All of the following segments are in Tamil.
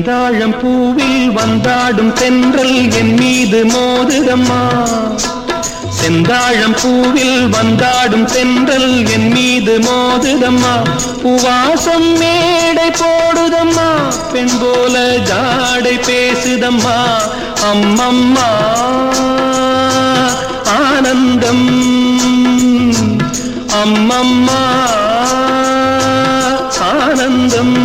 செந்தாழம் பூவில் வந்தாடும் தென்றல் என் மீது மோதுதம்மா. செந்தாழம் பூவில் வந்தாடும் தென்றல் என் மீது மோதுதம்மா. பூவாசம் மேடை போடுதம்மா, பெண் போல ஜாடை பேசுதம்மா. அம்மம்மா ஆனந்தம், அம்மம்மா ஆனந்தம்.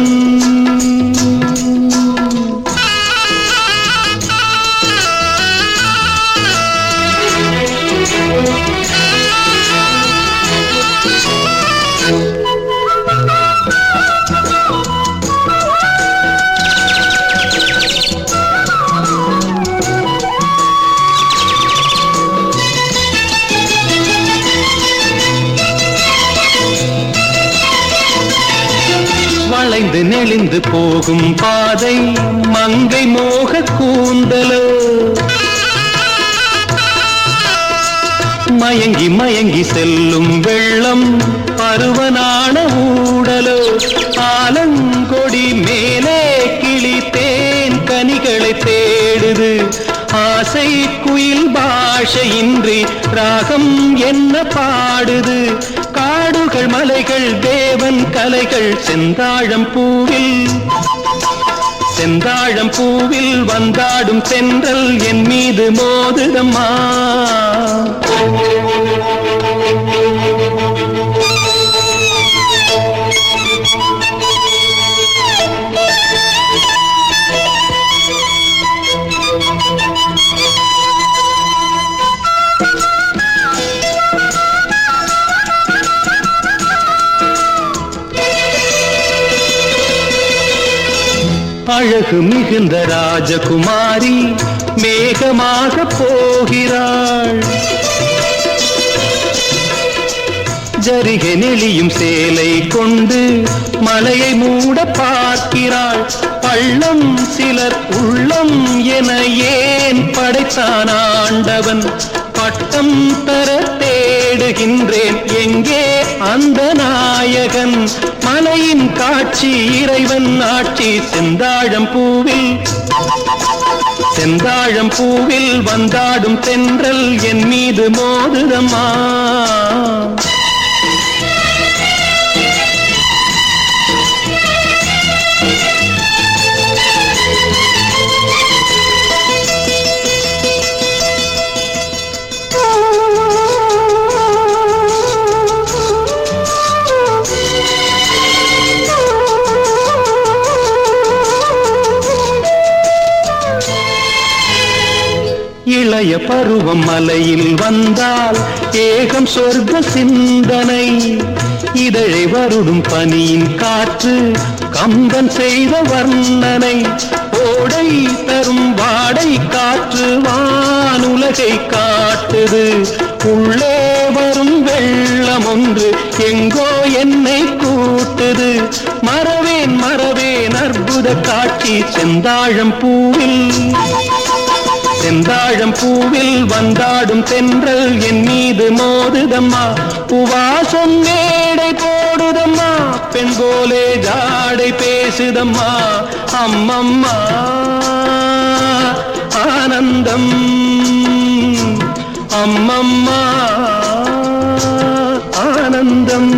வளைந்து நெளிந்து போகும் பாதை மங்கை மோக கூந்தலோ, மயங்கி மயங்கி செல்லும் வெள்ளம் பருவனான ஊடலோ. ஆலங்கொடி மேலே கிளி தேன் கனிகளை தேடுது, ஆசை குயில் பாஷையின்றி ராகம் என்ன பாடுது. காடுகள் மலைகள் தேவன் கலைகள் செந்தாழம் பூவில், செந்தாழம் பூவில் வந்தாடும் தென்றல் என் மீது மோதுதம்மா. அழகு மிகுந்த ராஜகுமாரி மேகமாக போகிறாள், ஜரிகை நெளியும் சேலை கொண்டு மலையை மூட பார்க்கிறாள். பள்ளம் சிலர் உள்ளம் என ஏன் படைத்தான் ஆண்டவன், பட்டம் தர தேடுகின்றேன் எங்கே அந்த நாயகன். மலையின் காட்சி இறைவன் ஆட்சி செந்தாழம் பூவில், செந்தாழம் பூவில் வந்தாடும் தென்றல் என் மீது மோதுதம்மா. இளைய பருவம் மலையில் வந்தால் ஏகம் சொர்க்க சிந்தனை, இதழை வருடும் பனியின் காற்று கம்பன் செய்த வர்ணனை. ஓடை தரும் வாடை காற்று வானுலகை காட்டுது, உள்ளே வரும் வெள்ளம் ஒன்று எங்கோ என்னை கூட்டுது. மறவேன் மறவேன் அற்புத காட்சி செந்தாழம் பூவில், செந்தாழம் பூவில் வந்தாடும் தென்றல் என் மீது மோதுதம்மா. பூவாசம் மேடை போடுதம்மா, பெண் போலே ஜாடை பேசுதம்மா. அம்மம்மா ஆனந்தம், அம்மம்மா ஆனந்தம்.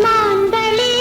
மாந்தளி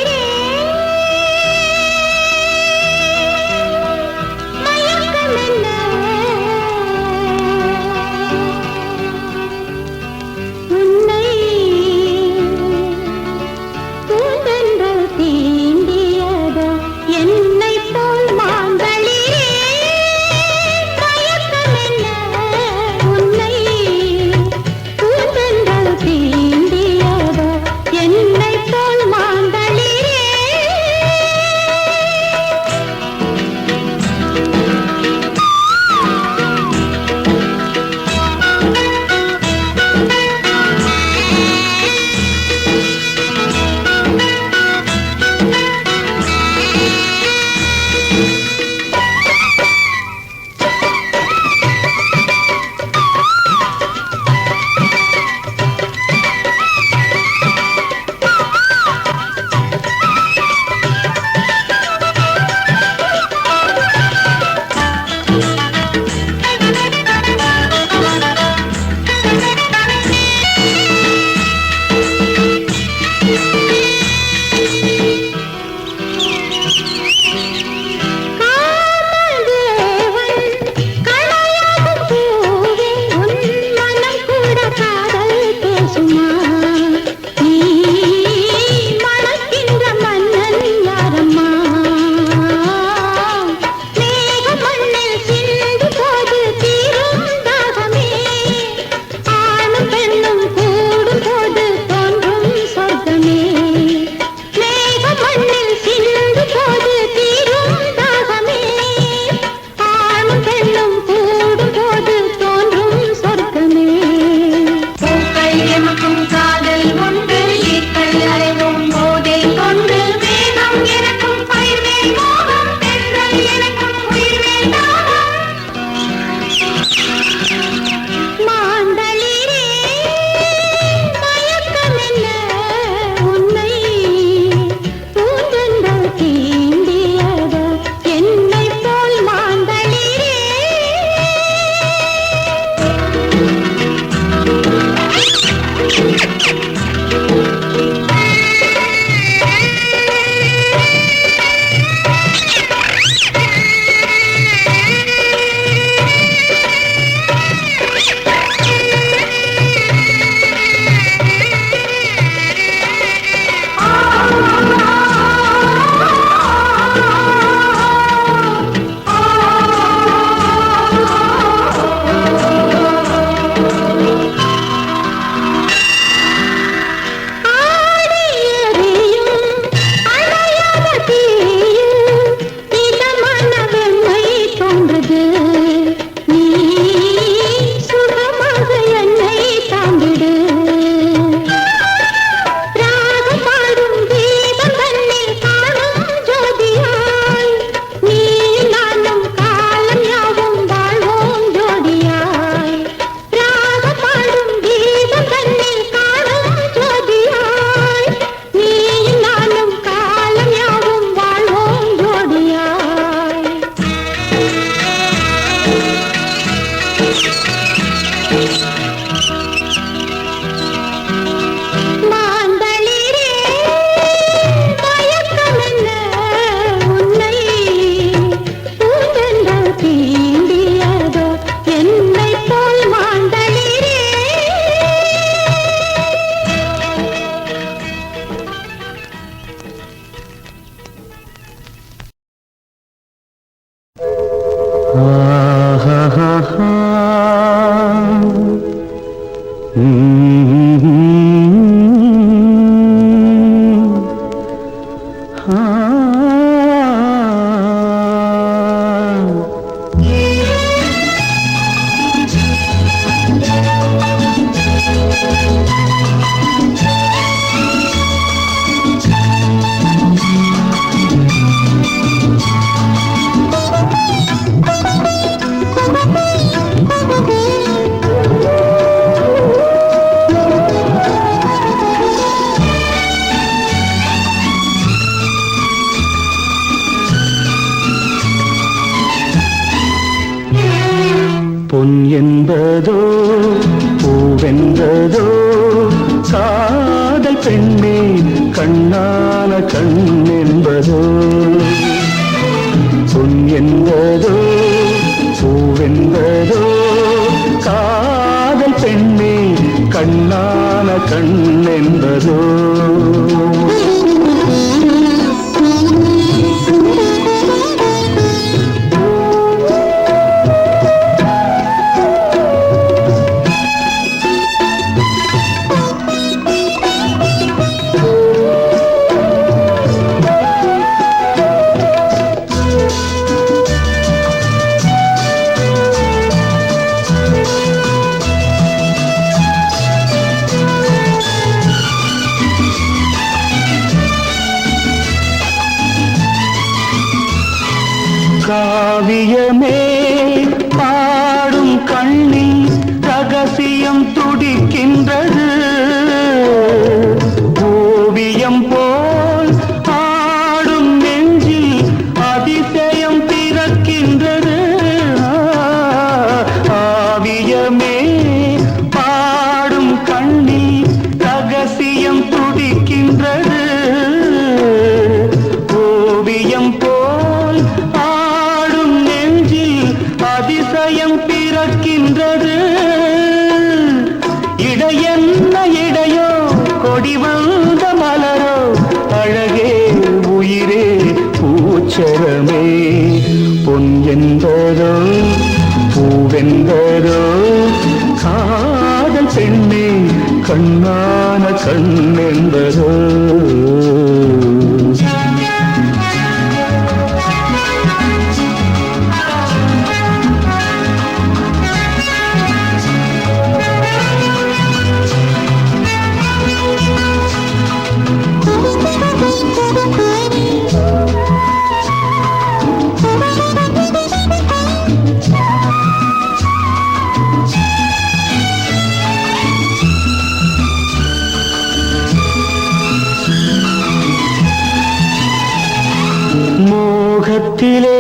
பொன் என்பதோ பூவென்பதோ காதல் பெண்ணே கண்ணான கண் என்பதோ பொன் என்பதோ பூவென்பதோ காதல் பெண்ணே கண்ணான கண் என்பதோ காவியமே பாடும் கண்ணில் ரகசியம் துடிக்கின்றது ஓவியம் போல் ஆடும் நெஞ்சில் அதிசயம் பிறக்கின்றது காவியமே பாடும் கண்ணில் ரகசியம் துடிக்கின்றது ஓவியம் போல் அதிசயம் பிறக்கின்றது இடையென்ன இடையோ கொடி வந்த மலரோ அழகே உயிரே பூச்சரமே பொன் என்பதோ பூவென்பதோ காதல் பெண்ணே கண்ணான கண் என்பதோ மோகத்திலே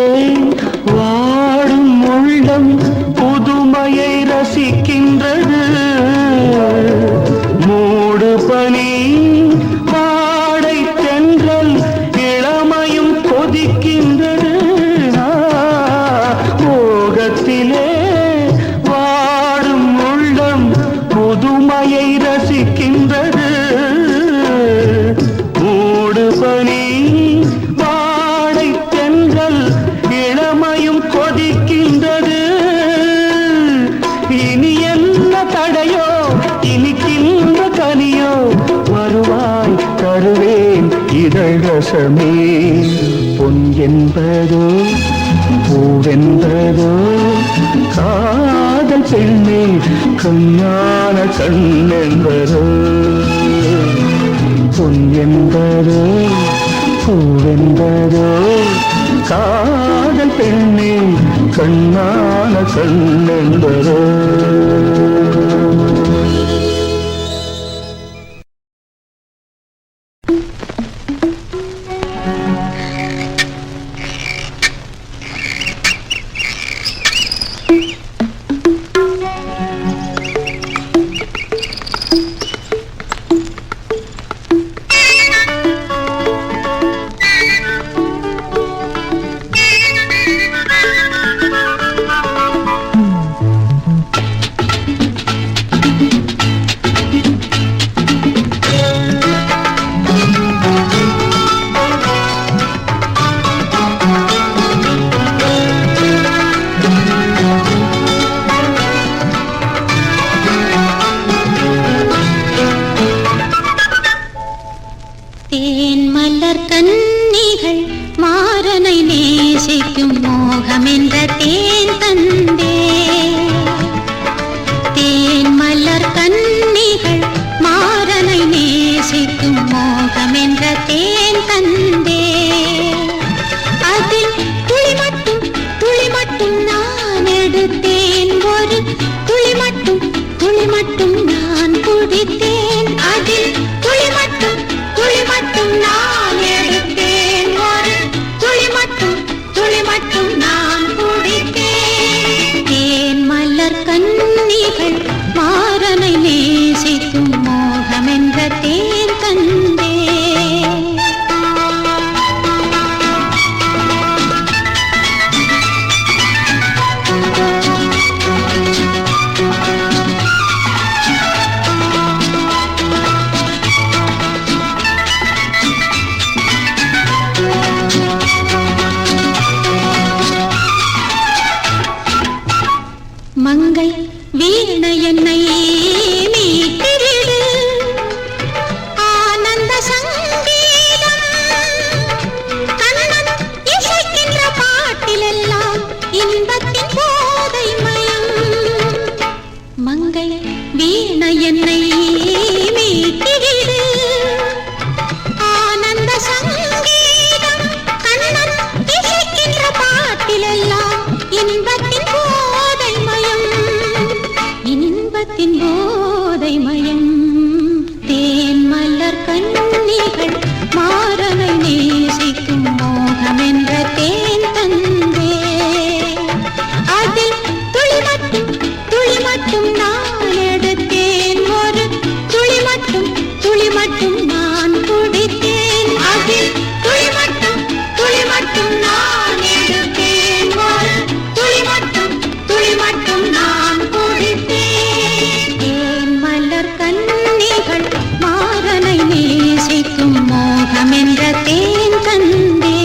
வாடும் உள்ளம் புதுமையை ரசிக்கின்றது மூடு பனி வாடை தென்றல் இளமையும் கொதிக்கின்றது மோகத்திலே வாடும் உள்ளம் புதுமையை ரசிக்கின்றது மூடு பனி இளமையும் கொதிக்கின்றது இனி என்ன தடையோ இனிக்கின்ற கனியோ வருவாய் தருவேன் இதழ் ரசமே பொன் என்பதோ பூவென்பதோ காதல் பெண்ணே கண்ணான கண் என்பதோ பொன் என்பதோ பூவென்பதோ காதல் பெண்ணே கண்ணான கண் என்பதோ தேன் மலர் கண் கன்னிகள் மாறனை நேசிக்கும் மோகம் என்ற தேன் தந்தே. தேன் மலர் கன்னிகள் மாறனை நேசிக்கும் மோகம் என்ற தேன் தந்தே. அதில் துளி மட்டும் நான் எடுத்தேன். ஒரு துளி மட்டும் நான் குடித்தேன். அதில் துளி மட்டும் நான் எடுத்தேன். ஒரு துளி மட்டும் நான் குடித்தேன். தேன் மலர் கன்னிகள் மாறனை நேசிக்கும் மோகம் என்ற தேன் தந்தே. மங்கை வீணை என்னை மீட்டிடு. ஆனந்த சங்கீதம் கண்ணன் இசைக்கின்ற பாட்டிலெல்லாம் இன்பத்தின் போதை மயம். மங்கை வீணை என்னை மீட்டிடு. ஆனந்த சங்கீதம் கண்ணன் இசைக்கின்ற பாட்டிலெல்லாம் இன்பத்தின் போதை மயம். தேன் மலர் கன்னிகள் மாறனை நேசிக்கும் மோகம் என்ற தேன் தந்தே. அதில் துளி மட்டும் நான் எடுத்தேன். ஒரு துளி மட்டும் நான் குடித்தேன். அதில் துளி மட்டும் நான் எடுத்தேன். ஒரு துளி மட்டும் நான் குடித்தேன். தேன் மலர் கன்னிகள் மாறனை நேசிக்கும் மோகம் என்ற தேன் தந்தே.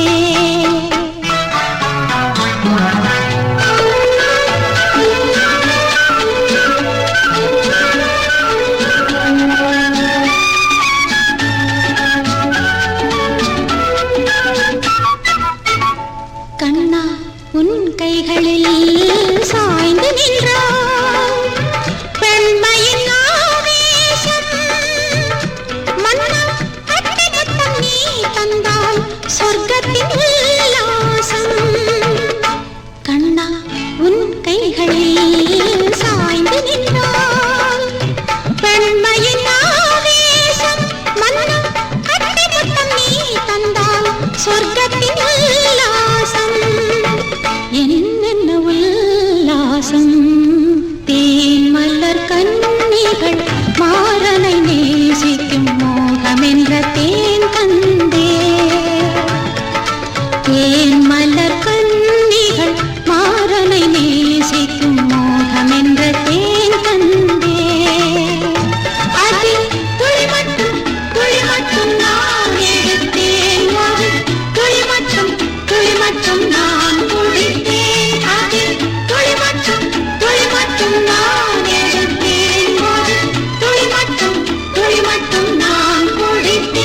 கண்ணா உன் கைகளில் சாய்ந்து நின்றாய். பெண்மையின் ஆவேசம் மன்னா அட்டை முத்தம் நீ தந்தால் சொர்க்கத்தின் உல்லாசம். கண்ணா உன் கைகளில் சாய்ந்து நின்றாய். பெண்மையின் ஆவேசம் மன்னா அட்டை முத்தம் நீ தந்தால் சொர்க்கத்தின் உல்லாசம். என்னென்ன உல்லாசம். தேன் மலர் கன்னிகள் மாறனை நேசிக்கும் மோகம் என்ற தேன் தந்தே. தேன் மலர் கன்னிகள் மாறனை நேசிக்கும் மோகம் என்ற தேன் தந்தே. அதில் துளி மட்டும் நான் எடுத்தேன். ஒரு துளி மட்டும் நான் குடித்தேன். அதில் துளி மட்டும் நான் எடுத்தேன். ஒரு துளி மட்டும் நான் குடித்தேன்.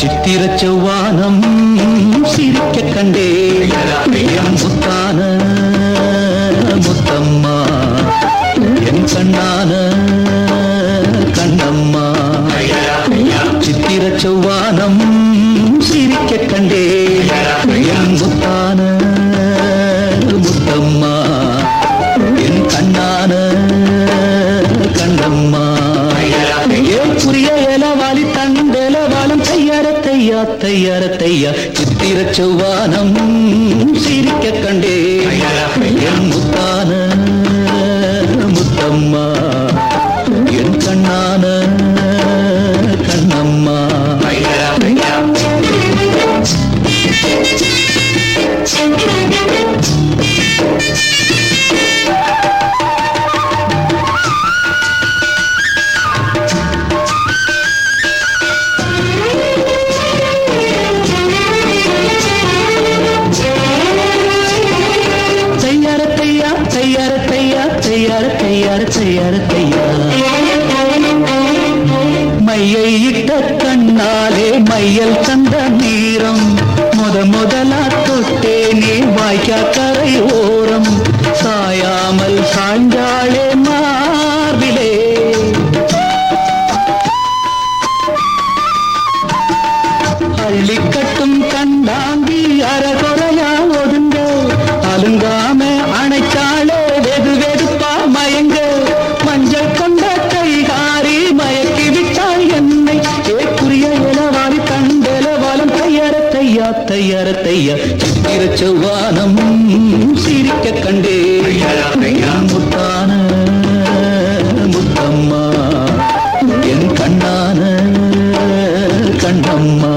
சித்திர செவ்வானம் சிரிக்க கண்டே என் முத்தான முத்தம்மா, என் கண்ணான கண்ணம்மா. சித்திர செவ்வானம் சிரிக்க கண்டே என் முத்தான முத்தம்மா, என் கண்ணான கண்ணம்மா. ஏன் புரிய இலவாலி தண்டலவாலம் தையார தையா சித்திர செவ்வானம் சிரிக்க கண்டே என் முத்தான முத்தம்மா, என் மையை இட்ட கண்ணாலே மையல் தந்த நேரம் முதலா தொட்டேனே வாய்க்கா கரை ஓரம் சாயாமல் சாய்ந்தாளே மார்பிலே அள்ளிக்கட்டும் கண்டாங்கி அறகுறையா ஒதுங்க அலுங்காம அணைச்சாளே வெது வெதுப்பா மயங்க மஞ்சள் கொண்ட கைகாரி மயக்கி விட்டாள் என்னை ஏக்குரிய இளவாரி தண்டலவாலம் தையற தையா சித்திர செவ்வானம் சிரிக்க கண்டே முத்தான முத்தம்மா என் கண்ணான கண்ணம்மா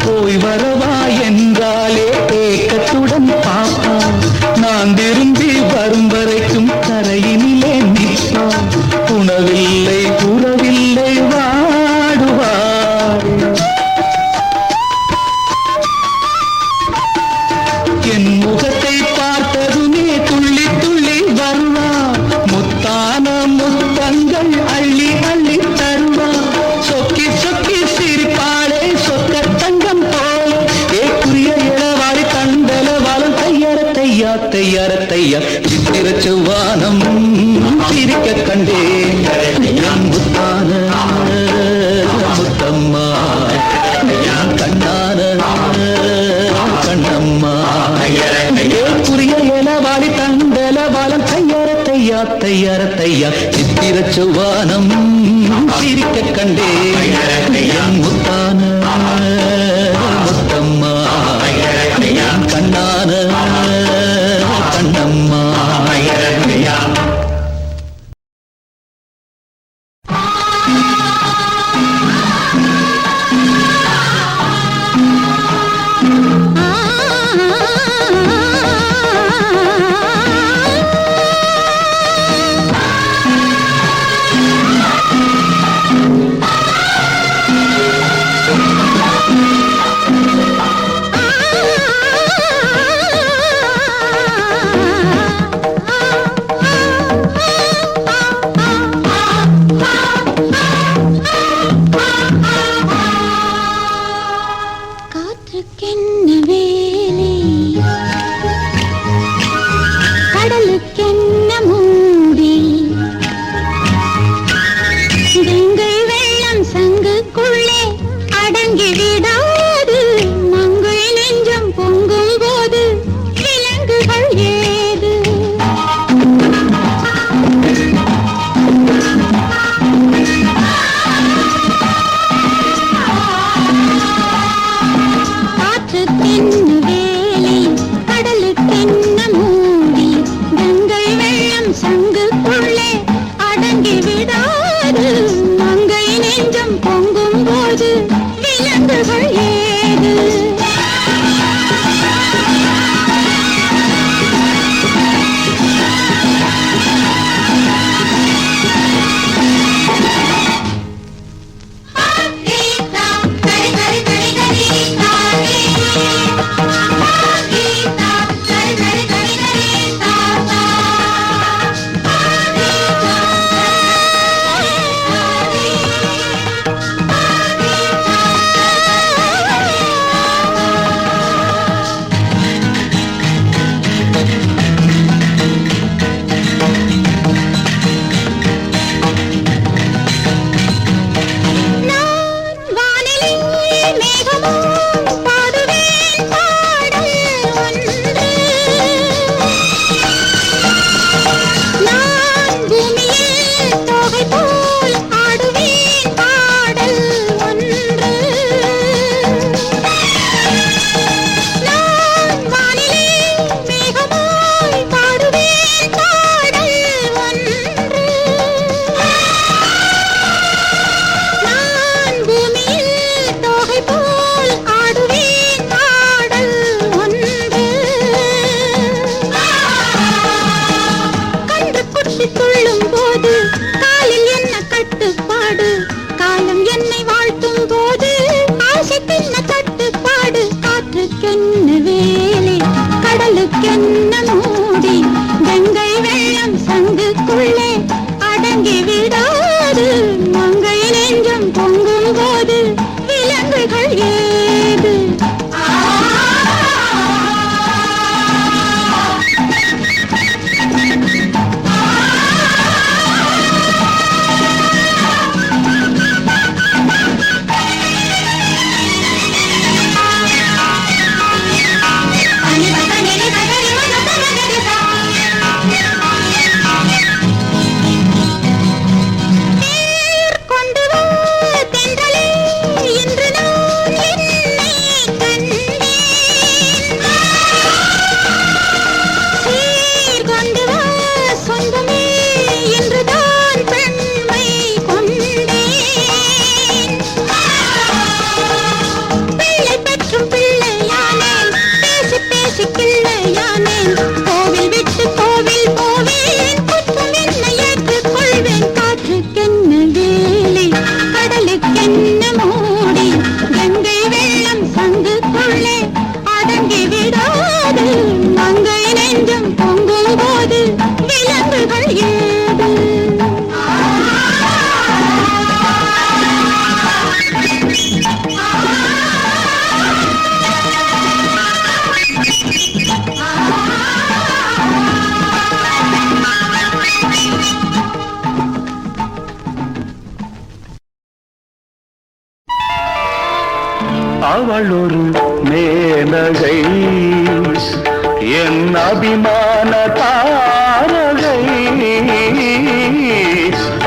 போய் வரவா என்றாலே ஏக்கத்துடன் பாப்பா நான் திரும்பி வரும் வரைக்கும் கரையினிலே நிற்பான் உணவில்லை உறவில்லை வாடுவார் என் முகத்தை பார்த்ததுமே துள்ளி துள்ளி வருவா முத்தான முத்தங்கள் அள்ளி அள்ளி தருவா சொக்கி சொக்கி சிரிப்பாளே சொக்க தங்கம் போல ஏக்குரிய இளவாரி தண்டலவாலம் தையார தையா சித்திர செவ்வானம் சிரிக்க கண்டே முத்தான முத்தம்மா கண்ணான கண்ணம்மா ஏக்குரிய இளவாரி தண்டலவாலம் தையார சித்திர செவ்வானம் சிரிக்க கண்டே முத்தான முத்தம்மா கண்ணான கண்ணம்மா கண்ணு மூடி கங்கை வெள்ளம் சங்குக்குள்ளே அடங்கி விடாது மங்கை நெஞ்சம் பொங்கும் போது விலங்குகள் ஏது அவள் ஒரு மேனகை என் அபிமான தாரகை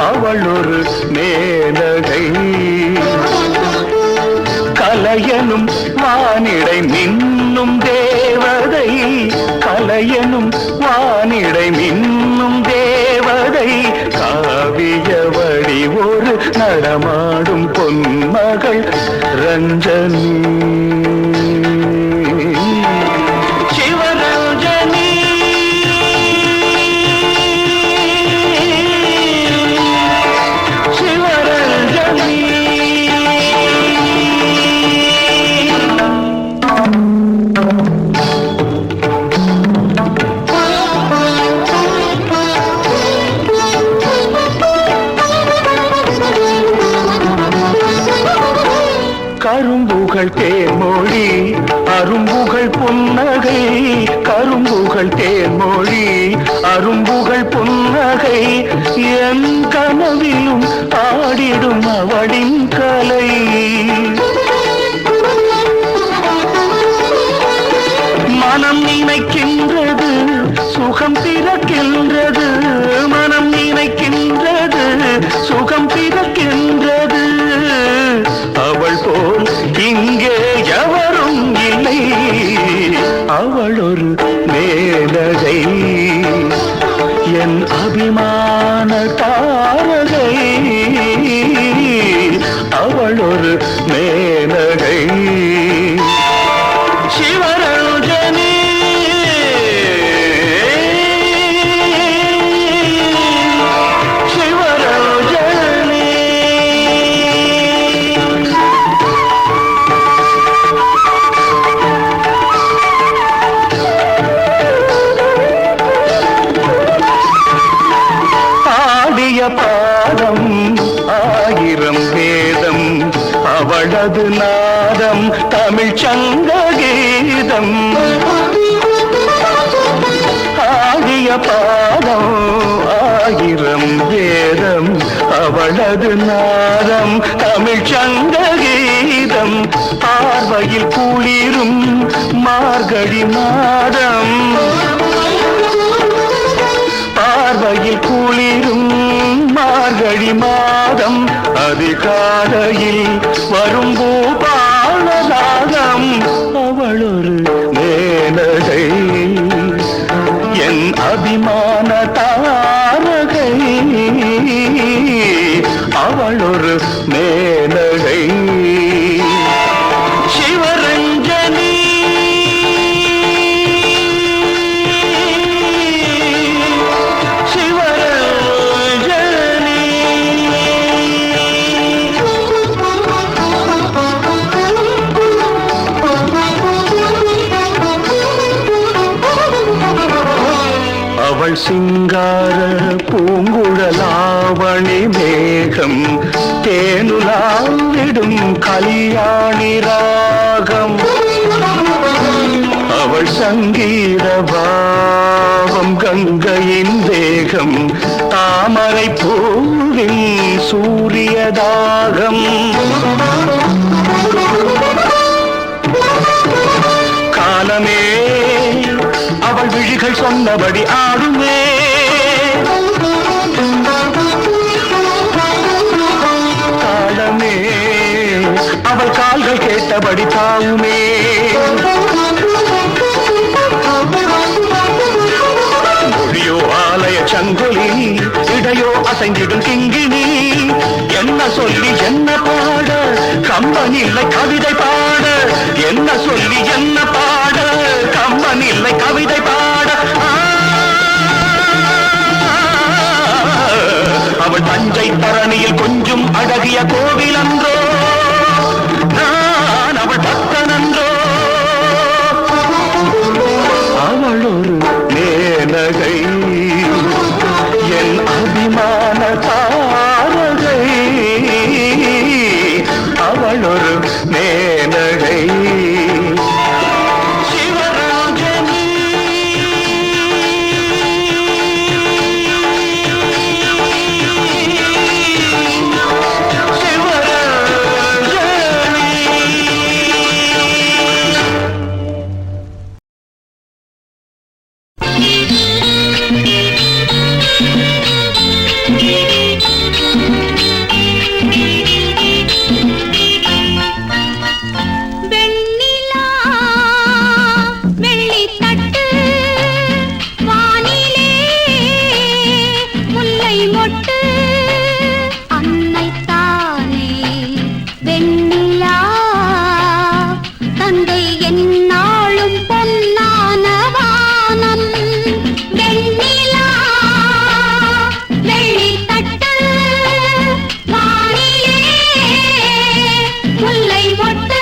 அவள் ஒரு மேனகை கலையனும் வானிடை மின்னும் தேவதை கலையனும் வானிடை மின்னும் தேவதை காவிய வழி ஒரு நடமாடும் பொன்மகள் ரஞ்சனி சிவரஞ்சனி சிவரஞ்சனி கரும்புகள் தேன்மொழி அரும்புகள் புன்னகை கரும்புகள் தேன்மொழி அரும்புகள் புன்னகை என் கனவிலும் ஆடிடும் அவளின் கலை மனம் நினைக்கின்றது சுகம் பிறக்கின்றது மனம் நினைக்கின்றது சுகம் பிறக்கின்றது அவள் போல் இங்கே எவரும் இல்லை அவள் ஒரு மேனகை என் அபிமான தாரகை அவள் ஒரு மேனகை சிவரஞ்சனி சிவரஞ்சனி ஆடிய பாதம் ஆயிரம் வேதம் அவளது நாதம் தமிழ் சங்க கீதம் ஆடிய பாதம் ஆயிரம் வேதம் அவளது நாதம் தமிழ் சங்க கீதம் பார்வையில் குளிரும் மார்கழி மாதம் பார்வையில் குளிரும் மார்கழி மாதம் அதிகாலையில் வரும் பூபாலராகம் அவள் ஒரு மேனகை என் அபிமான தாரகை அவள் ஒரு மேனகை சிவரஞ்சனி அவள் சிங்கார பூங்குழலாவணி மேகம் தேனுலாவிடும் கல்யாணி ராகம் அவள் சங்கீத பாவம் கங்கையின் வேகம் தாமரை பூவின் சூரியதாகம் காலமே அவள் விழிகள் சொன்னபடி ஆடுமே காலமே அவள் கால்கள் கேட்டபடி தாவுமே மொழியோ ஆலய சங்கொலி இடையோ அசைந்திடும் கிங்கினி என்ன சொல்லி என்ன பாட கம்பன் இல்லை கவிதை பாட என்ன சொல்லி என்ன பாட கம்பன் இல்லை கவிதை பாட அவள் தஞ்சை தரணியில் கொஞ்சம் அழகிய கோவில் அன்றோ அவளொரு மேனகை சிவராஜனி வெண்ணிலா வெள்ளித்தட்டு வானிலே முல்லை மொட்டு அன்னைத்தானே வெண்ணிலா தந்தை எந்நாளும் பொன்னான வானம் வெண்ணிலா வெள்ளித்தட்டு வானிலே முல்லை மொட்டு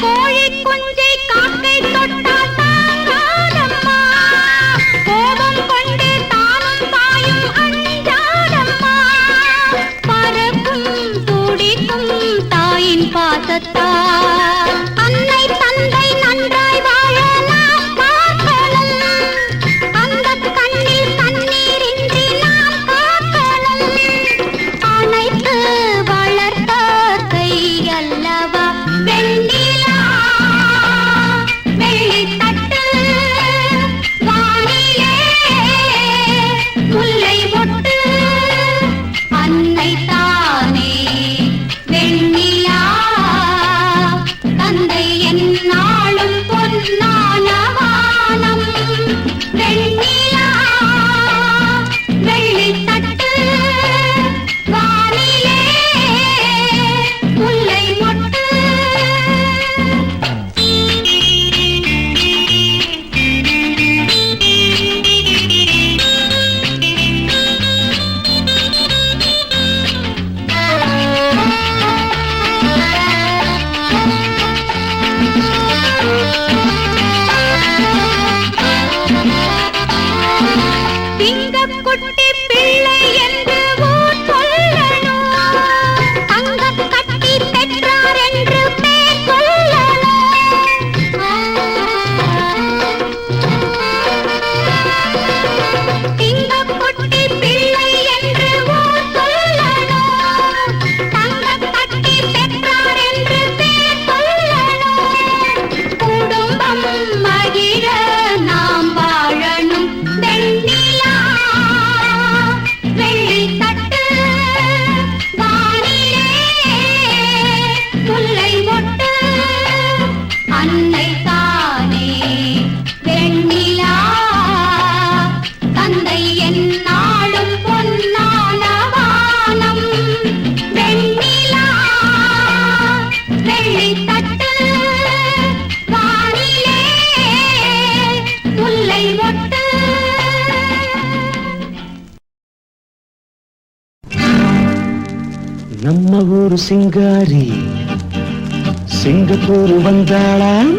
கோழி குஞ்சை காக்கை தொட்டால் தாங்காதம்மா கோபம் கொண்டு தானும் தாயும் அஞ்சாதம்மா பறக்கும் துடிக்கும் தாயின் பாசத்தால் அன்னை தந்தை நன்றாய் வாழ நாம் பார்க்கணும் அந்த கண்ணில் கண்ணீரின்றி நாம் காக்கணும் அனைத்து வளர்த்த கை அல்லவா வெண்ணிலா வெள்ளித்தட்டு வானிலே முல்லை மொட்டு அன்னை தானே வெண்ணிலா தந்தை எந்நாளும் பொன்னான வானம் வெண்ணிலா வெள்ளித்தட்டு வானிலே முல்லை மொட்டு சிங்கக்குட்டி பிள்ளை என்று ஊர் சொல்லணும் தங்கக் கட்டி பெற்றார் என்று பேர் சொல்லணும் சிங்கக்குட்டி பிள்ளை என்று ஊர் சொல்லணும் தங்கக் கட்டி பெற்றார் என்று பேர் சொல்லணும் குடும்பம் மகிழ நாம் வாழணும் வெண்ணிலா வெள்ளித்தட்டு வானிலே முல்லை மொட்டு அன்னை தானே வெண்ணிலா தந்தை எந்நாளும் பொன்னான வானம் வெண்ணிலா வெள்ளித்தட்டு வானிலே முல்லை மொட்டு நம்ம ஊரு சிங்காரி சிங்கப்பூர் வந்தாளாம்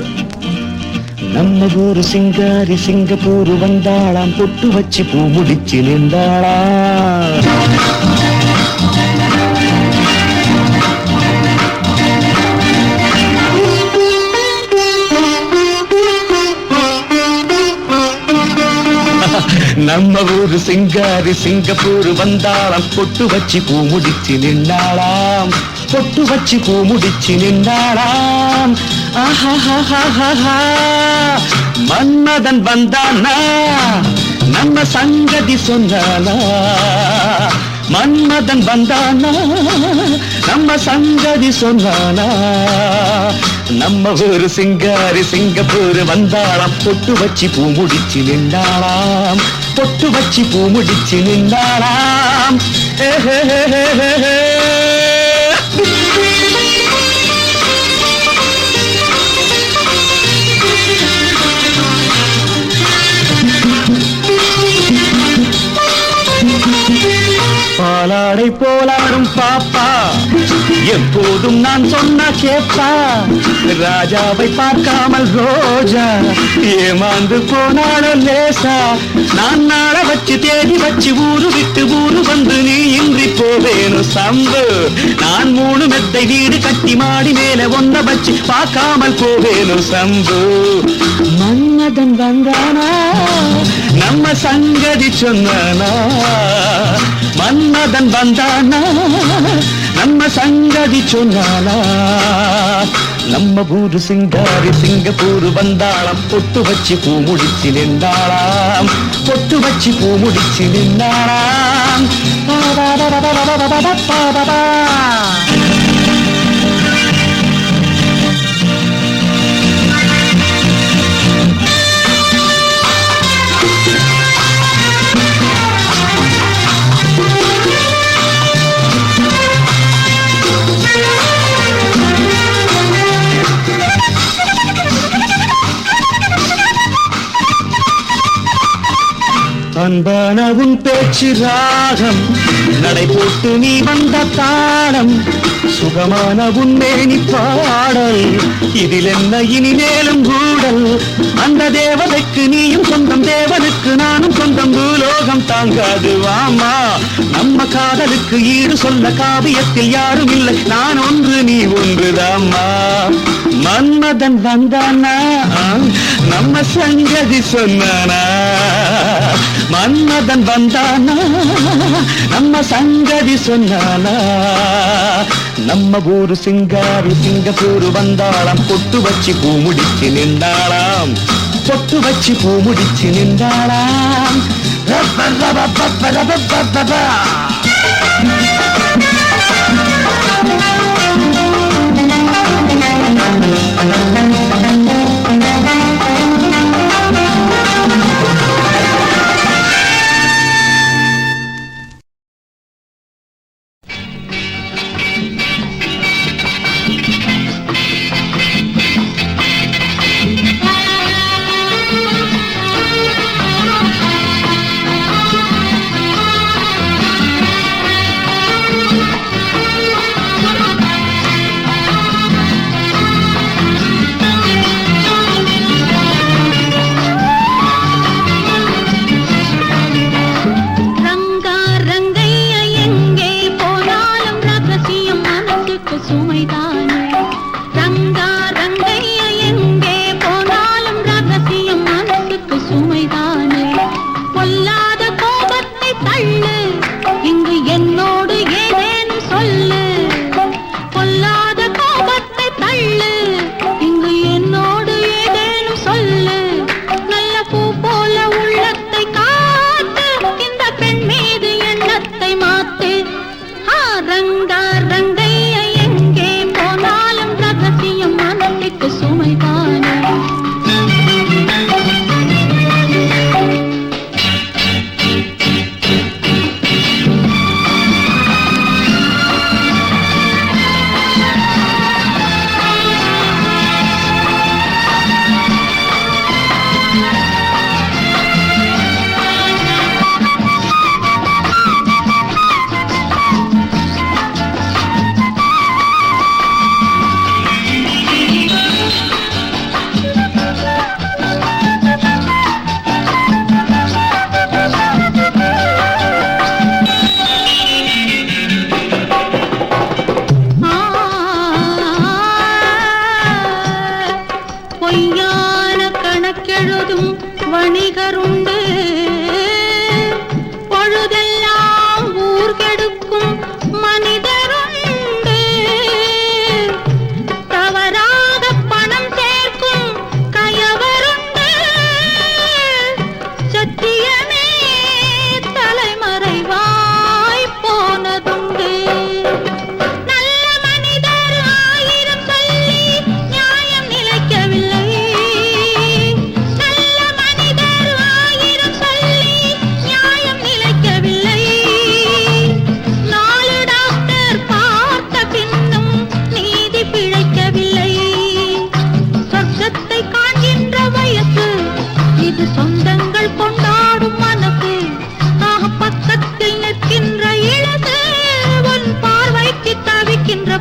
நம்ம ஊரு சிங்காரி சிங்கப்பூர் வந்தாளாம் பொட்டு வச்சு பூ முடிச்சு நின்றாளாம் நம்ம ஊரு சிங்காரி சிங்கப்பூர் வந்தாளாம் பொட்டு வச்சு பூ முடிச்சு நின்றாளாம் பொட்டு வச்சு பூ முடிச்சு நின்றாளாம் ஆஹா மன்மதன் வந்தானா நம்ம சங்கதி சொன்னானா மன்மதன் வந்தானா நம்ம சங்கதி சொன்னானா நம்ம ஊரு சிங்காரி சிங்கப்பூர் வந்தாளாம் பொட்டு வச்சு பூ முடிச்சு நின்றாளாம் பொட்டு வச்சு பூ முடிச்சு நின்றாளாம் எப்போதும் நான் சொன்னா கேப்பா ராஜாவை பார்க்காமல் ரோஜா ஏமாந்து போனாலும் லேசா நான் நாள வச்சு தேடி வச்சு ஊரு விட்டு ஊரு வந்து நீ இன்றி போவேணும் சம்பு நான் 3 மெத்தை வீடு கட்டி மாடி மேல ஒன்ன வச்சு பார்க்காமல் போவேணும் சம்பு மன்மதன் வந்தானா நம்ம சங்கதி சொன்னானா மன்மதன் வந்தானா நம்ம சங்கதி சொன்னானா நம்ம ஊரு சிங்காரி சிங்கப்பூர் வந்தாளாம் பொட்டு வச்சு பூ முடிச்சு நின்றாளாம் பொட்டு வச்சு பூ முடிச்சு நின்றாளாம் அன்பான உன் பேச்சு ராகம் நடை போட்டு நீ வந்த தாளம் சுகமான உன் மேனி பாடல் இதில் என்ன இனி மேலும் கூடல் அந்த தேவதைக்கு நீயும் சொந்தம் தேவனுக்கு நானும் சொந்தம் பூலோகம் தாங்காது வாமா நம்ம காதலுக்கு ஈடு சொல்ல காவியத்தில் யாரும் இல்லை நான் ஒன்று நீ ஒன்றுதாம்மா மன்மதன் வந்தானா நம்ம சங்கதி சொன்னானா மன்மதன் வந்தானா நம்ம சங்கதி சொன்னானா நம்ம ஊரு சிங்காரி சிங்கப்பூர் வந்தாளாம் பொட்டு வச்சு பூ முடிச்சு நின்றாளாம் பொட்டு வச்சு பூ முடிச்சு நின்றாளாம்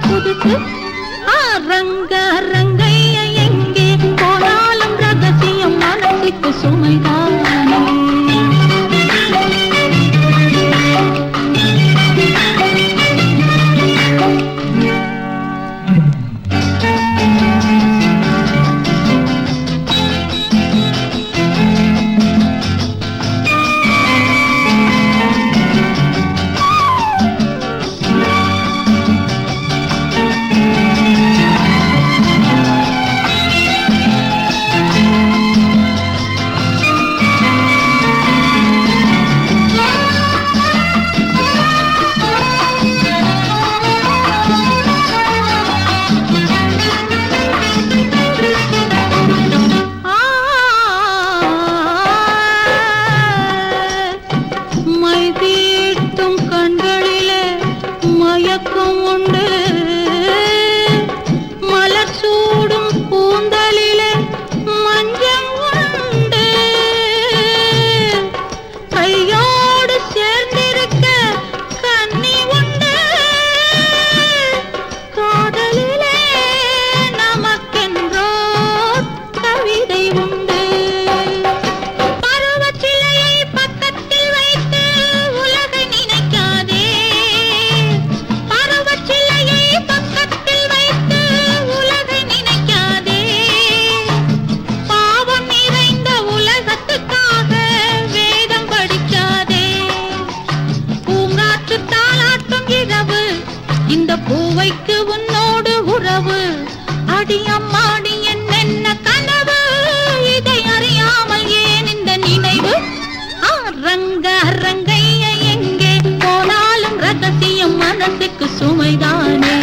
புதுசு ரங்க ரங்கைய எங்கே போனாலும் ரகசியம் மனசுக்கு சுமைதானே இந்த பூவைக்கு உன்னோடு உறவு அடியம்மாடி என்னென்ன கனவு இதை அறியாமல் ஏன் இந்த நினைவு ரங்க ரங்கைய எங்கே போனாலும் ரகசியம் மனசுக்கு சுமைதானே